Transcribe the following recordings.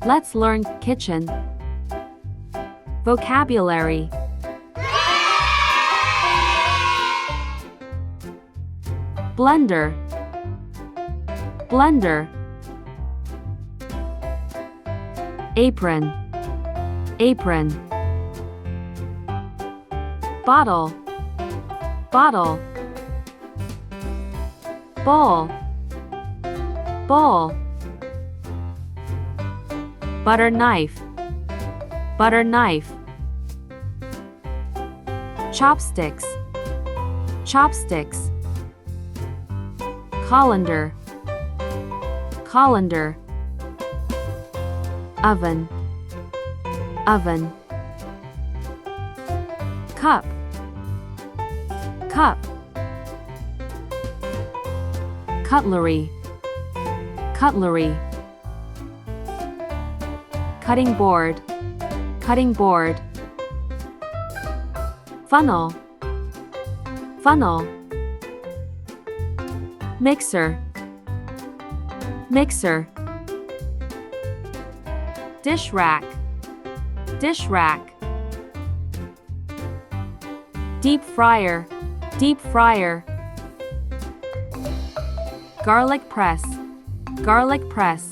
Let's learn kitchen. Vocabulary. Blender. Blender. Apron. Apron. Bottle. Bottle. Bowl. Bowl. Butter knife. Butter knife. Chopsticks. Chopsticks. Colander. Colander. Oven. Oven. Cup. Cup. Cutlery. Cutlery. Cutting board. Cutting board. Funnel. Funnel. Mixer. Mixer. Dish rack. Dish rack. Deep fryer. Deep fryer. Garlic press. Garlic press.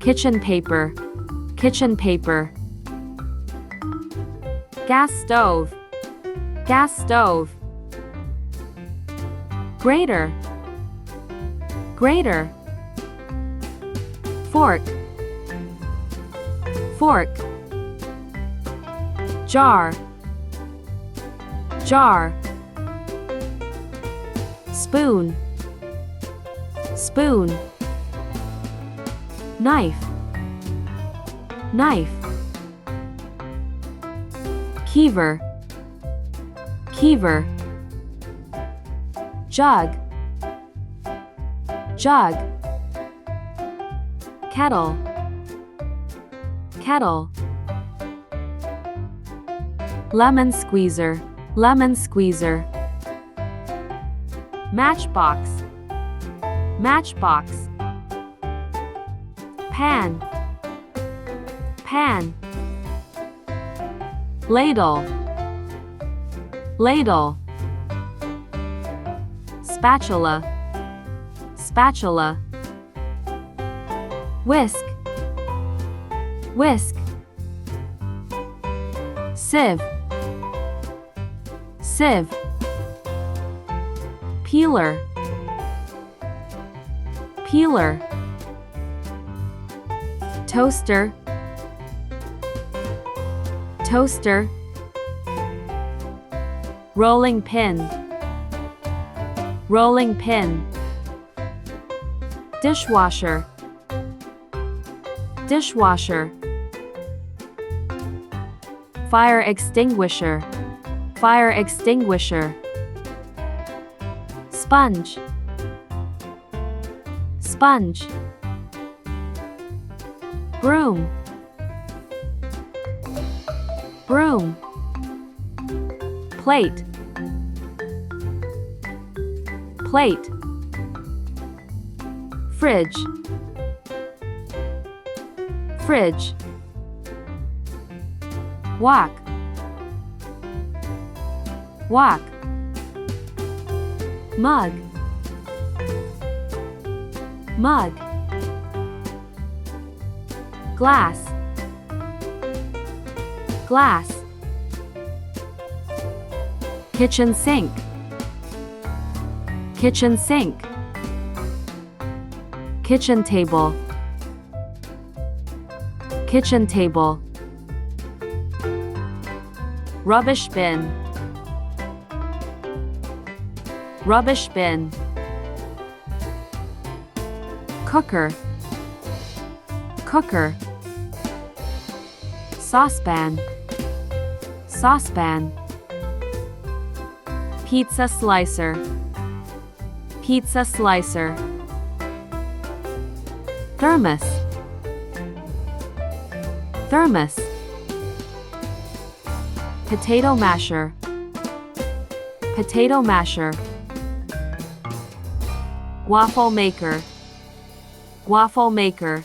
Kitchen paper. Kitchen paper. Gas stove. Gas stove. Grater. Grater. Fork. Fork. Jar. Jar. Spoon. Spoon. Knife. Knife. Keever. Keever. Jug. Jug. Kettle. Kettle. Lemon squeezer. Lemon squeezer. Matchbox. Matchbox. Pan. Pan. Ladle. Ladle. Spatula. Spatula. Whisk. Whisk. Sieve. Sieve. Peeler. Peeler. Toaster. Toaster. Rolling pin. Rolling pin. Dishwasher. Dishwasher. Fire extinguisher. Fire extinguisher. Sponge. Sponge. Broom. Broom. Plate. Plate. Fridge. Fridge. Wok. Wok. Mug. Mug. Glass. Glass. Kitchen sink. Kitchen sink. Kitchen table. Kitchen table. Rubbish bin. Rubbish bin. Cooker. Cooker. Saucepan. Saucepan. Pizza slicer. Pizza slicer. Thermos. Thermos. Potato masher. Potato masher. Waffle maker. waffle maker,